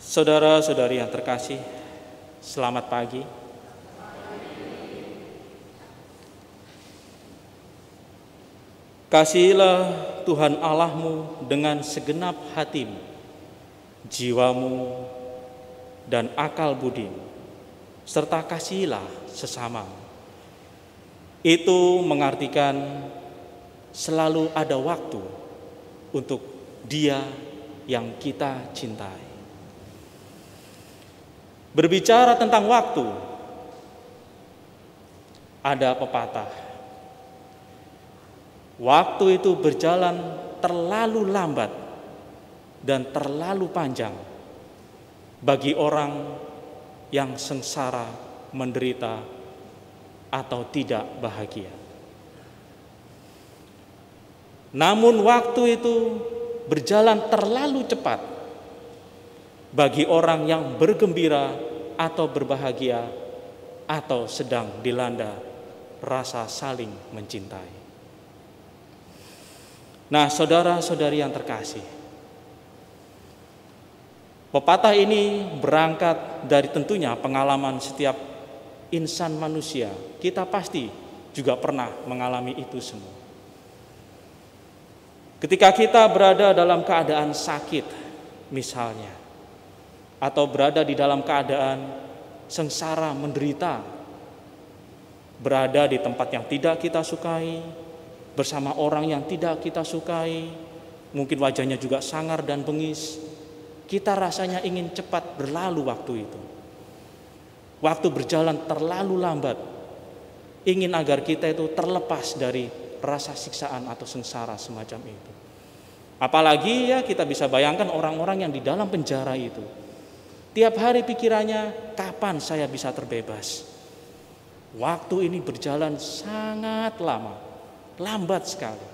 Saudara-saudari yang terkasih, selamat pagi. Kasihilah Tuhan Allahmu dengan segenap hatimu, jiwamu, dan akal budimu, serta kasihilah sesamamu. Itu mengartikan selalu ada waktu untuk Dia yang kita cintai. Berbicara tentang waktu, ada pepatah. Waktu itu berjalan terlalu lambat dan terlalu panjang bagi orang yang sengsara, menderita, atau tidak bahagia. Namun waktu itu berjalan terlalu cepat bagi orang yang bergembira atau berbahagia atau sedang dilanda rasa saling mencintai. Nah, saudara-saudari yang terkasih, pepatah ini berangkat dari tentunya pengalaman setiap insan manusia. Kita pasti juga pernah mengalami itu semua. Ketika kita berada dalam keadaan sakit misalnya, atau berada di dalam keadaan sengsara, menderita, berada di tempat yang tidak kita sukai, bersama orang yang tidak kita sukai, mungkin wajahnya juga sangar dan bengis, kita rasanya ingin cepat berlalu waktu itu. Waktu berjalan terlalu lambat, ingin agar kita itu terlepas dari rasa siksaan atau sengsara semacam itu. Apalagi ya kita bisa bayangkan orang-orang yang di dalam penjara itu. Tiap hari pikirannya, kapan saya bisa terbebas? Waktu ini berjalan sangat lama, lambat sekali.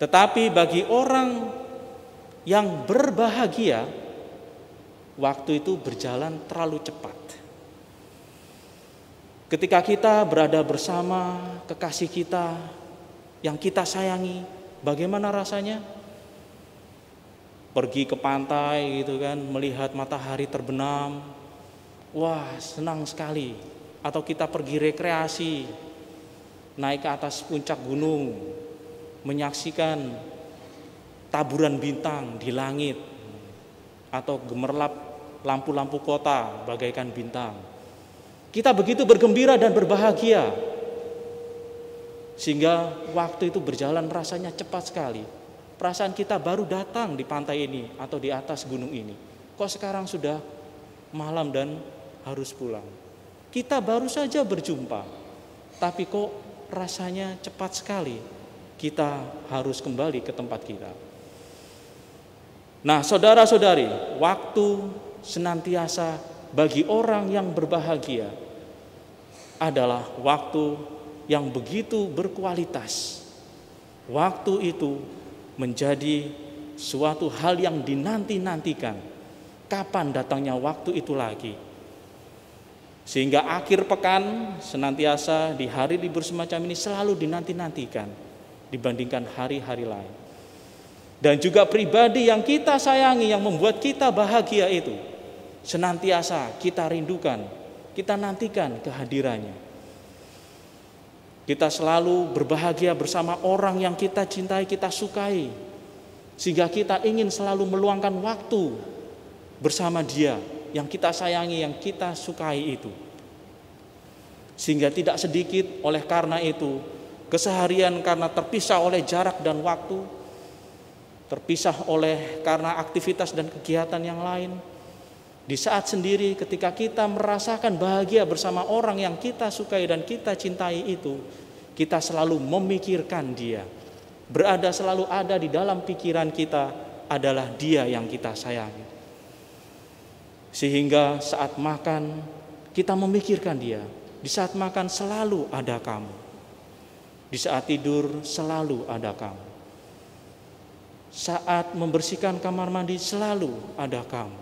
Tetapi bagi orang yang berbahagia, waktu itu berjalan terlalu cepat. Ketika kita berada bersama kekasih kita yang kita sayangi, bagaimana rasanya? Pergi ke pantai gitu kan, melihat matahari terbenam, wah senang sekali. Atau kita pergi rekreasi, naik ke atas puncak gunung, menyaksikan taburan bintang di langit, atau gemerlap lampu-lampu kota bagaikan bintang. Kita begitu bergembira dan berbahagia, sehingga waktu itu berjalan rasanya cepat sekali. Perasaan kita baru datang di pantai ini atau di atas gunung ini. Kok sekarang sudah malam dan harus pulang. Kita baru saja berjumpa, tapi kok rasanya cepat sekali. Kita harus kembali ke tempat kita. Nah, saudara-saudari, waktu senantiasa bagi orang yang berbahagia adalah waktu yang begitu berkualitas. Waktu itu menjadi suatu hal yang dinanti-nantikan. Kapan datangnya waktu itu lagi? Sehingga akhir pekan senantiasa di hari libur semacam ini selalu dinanti-nantikan dibandingkan hari-hari lain. Dan juga pribadi yang kita sayangi, yang membuat kita bahagia itu senantiasa kita rindukan, kita nantikan kehadirannya. Kita selalu berbahagia bersama orang yang kita cintai, kita sukai, sehingga kita ingin selalu meluangkan waktu bersama dia yang kita sayangi, yang kita sukai itu. Sehingga tidak sedikit oleh karena itu, keseharian karena terpisah oleh jarak dan waktu, terpisah oleh karena aktivitas dan kegiatan yang lain, di saat sendiri ketika kita merasakan bahagia bersama orang yang kita sukai dan kita cintai itu, kita selalu memikirkan dia. Selalu ada di dalam pikiran kita adalah dia yang kita sayangi. Sehingga saat makan kita memikirkan dia. Di saat makan selalu ada kamu. Di saat tidur selalu ada kamu. Saat membersihkan kamar mandi selalu ada kamu.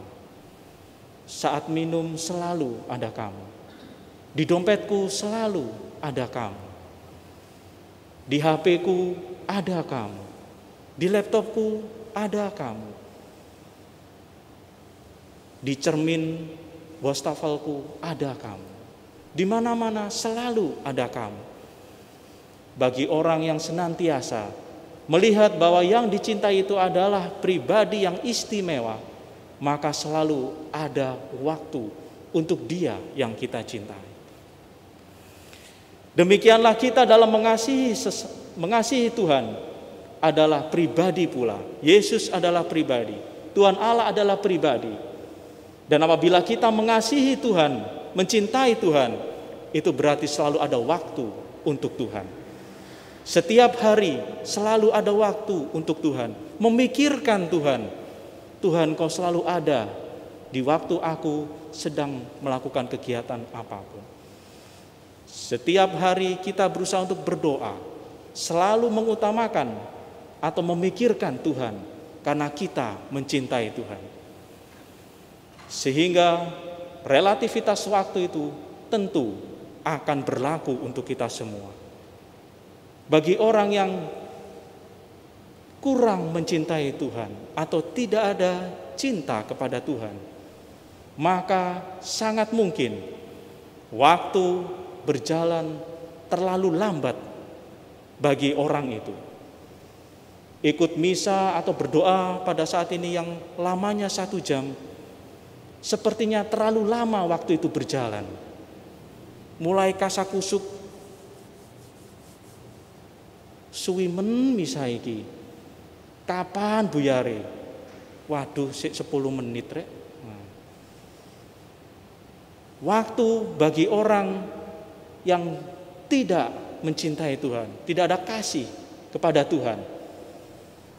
Saat minum selalu ada kamu. Di dompetku selalu ada kamu. Di HP-ku ada kamu. Di laptopku ada kamu. Di cermin wastafelku ada kamu. Di mana-mana selalu ada kamu. Bagi orang yang senantiasa melihat bahwa yang dicintai itu adalah pribadi yang istimewa, maka selalu ada waktu untuk dia yang kita cintai. Demikianlah kita dalam mengasihi Tuhan adalah pribadi pula. Yesus adalah pribadi. Tuhan Allah adalah pribadi. Dan apabila kita mengasihi Tuhan, mencintai Tuhan, itu berarti selalu ada waktu untuk Tuhan. Setiap hari selalu ada waktu untuk Tuhan, memikirkan Tuhan. Tuhan, kau selalu ada di waktu aku sedang melakukan kegiatan apapun. Setiap hari kita berusaha untuk berdoa, selalu mengutamakan atau memikirkan Tuhan, karena kita mencintai Tuhan. Sehingga relativitas waktu itu tentu akan berlaku untuk kita semua. Bagi orang yang kurang mencintai Tuhan atau tidak ada cinta kepada Tuhan, maka sangat mungkin waktu berjalan terlalu lambat bagi orang itu. Ikut misa atau berdoa pada saat ini yang lamanya 1 jam, sepertinya terlalu lama waktu itu berjalan. Mulai kasakusuk, suwimen misa iki. Kapan buyare? Waduh, sik 10 menit rek. Waktu bagi orang yang tidak mencintai Tuhan, tidak ada kasih kepada Tuhan,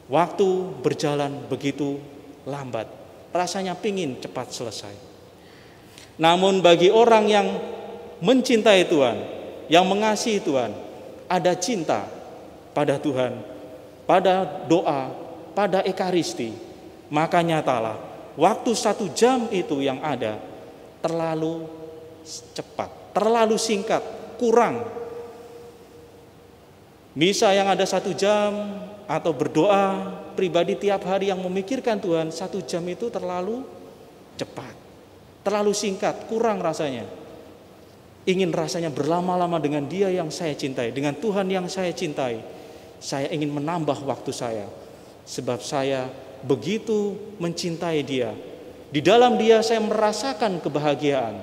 waktu berjalan begitu lambat. Rasanya pingin cepat selesai. Namun bagi orang yang mencintai Tuhan, yang mengasihi Tuhan, ada cinta pada Tuhan, pada doa, pada ekaristi, maka nyatalah waktu 1 jam itu yang ada terlalu cepat, terlalu singkat, kurang. Misa yang ada 1 jam atau berdoa pribadi tiap hari yang memikirkan Tuhan 1 jam itu terlalu cepat, terlalu singkat, kurang rasanya. Ingin rasanya berlama-lama dengan dia yang saya cintai, dengan Tuhan yang saya cintai. Saya ingin menambah waktu saya, sebab saya begitu mencintai dia. Di dalam dia saya merasakan kebahagiaan.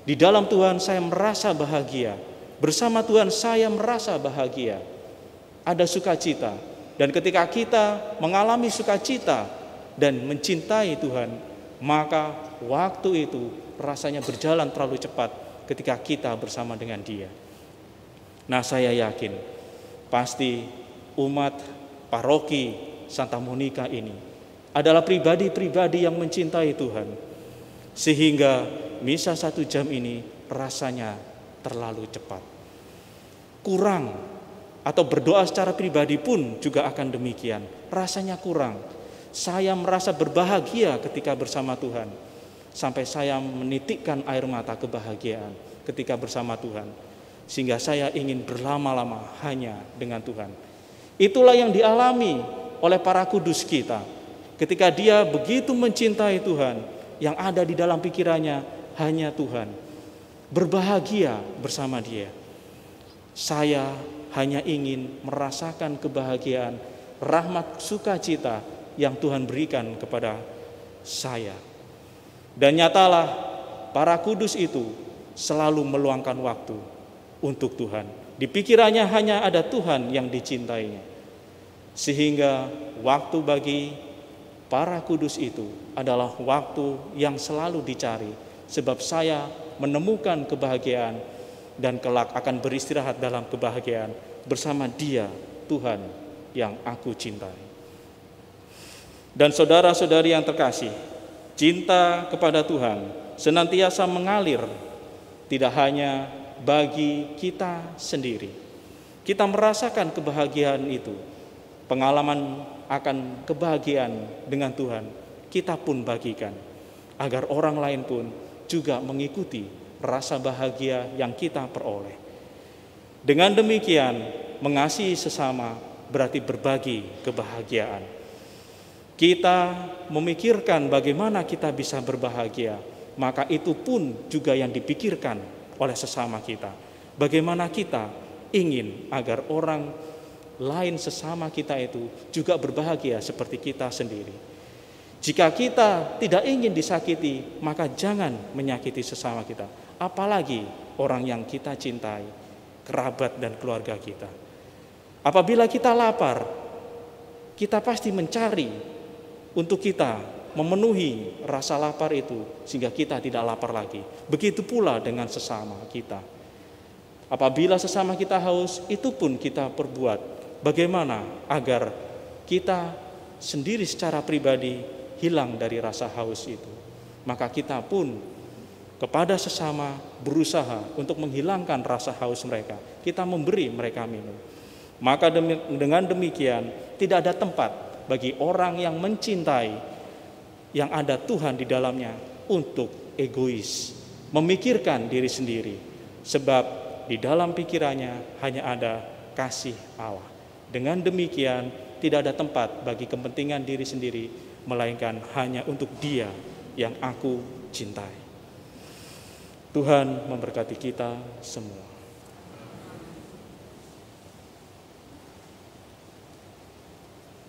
Di dalam Tuhan saya merasa bahagia. Bersama Tuhan saya merasa bahagia. Ada sukacita. Dan ketika kita mengalami sukacita dan mencintai Tuhan, maka waktu itu rasanya berjalan terlalu cepat ketika kita bersama dengan Dia. Nah, saya yakin pasti umat paroki Santa Monica ini adalah pribadi-pribadi yang mencintai Tuhan, sehingga misa 1 jam ini rasanya terlalu cepat, kurang. Atau berdoa secara pribadi pun juga akan demikian. Rasanya kurang. Saya merasa berbahagia ketika bersama Tuhan. Sampai saya menitikkan air mata kebahagiaan ketika bersama Tuhan. Sehingga saya ingin berlama-lama hanya dengan Tuhan. Itulah yang dialami oleh para kudus kita. Ketika dia begitu mencintai Tuhan, yang ada di dalam pikirannya hanya Tuhan. Berbahagia bersama Dia. Saya hanya ingin merasakan kebahagiaan, rahmat, sukacita yang Tuhan berikan kepada saya. Dan nyatalah para kudus itu selalu meluangkan waktu untuk Tuhan. Di pikirannya hanya ada Tuhan yang dicintainya. Sehingga waktu bagi para kudus itu adalah waktu yang selalu dicari. Sebab saya menemukan kebahagiaan dan kelak akan beristirahat dalam kebahagiaan bersama Dia, Tuhan yang aku cintai. Dan saudara-saudari yang terkasih, cinta kepada Tuhan senantiasa mengalir tidak hanya bagi kita sendiri. Kita merasakan kebahagiaan itu, pengalaman akan kebahagiaan dengan Tuhan, kita pun bagikan agar orang lain pun juga mengikuti rasa bahagia yang kita peroleh. Dengan demikian, mengasihi sesama berarti berbagi kebahagiaan. kita memikirkan bagaimana kita bisa berbahagia, maka itu pun juga yang dipikirkan oleh sesama kita. Bagaimana kita ingin agar orang lain sesama kita itu juga berbahagia seperti kita sendiri. Jika kita tidak ingin disakiti, maka jangan menyakiti sesama kita, apalagi orang yang kita cintai, kerabat dan keluarga kita. Apabila kita lapar, kita pasti mencari untuk kita memenuhi rasa lapar itu sehingga kita tidak lapar lagi. Begitu pula dengan sesama kita. Apabila sesama kita haus, itu pun kita perbuat. Bagaimana agar kita sendiri secara pribadi hilang dari rasa haus itu. Maka kita pun kepada sesama berusaha untuk menghilangkan rasa haus mereka. Kita memberi mereka minum. Maka dengan demikian tidak ada tempat bagi orang yang mencintai, yang ada Tuhan di dalamnya, untuk egois, memikirkan diri sendiri. Sebab di dalam pikirannya hanya ada kasih Allah. Dengan demikian tidak ada tempat bagi kepentingan diri sendiri, melainkan hanya untuk Dia yang aku cintai. Tuhan memberkati kita semua.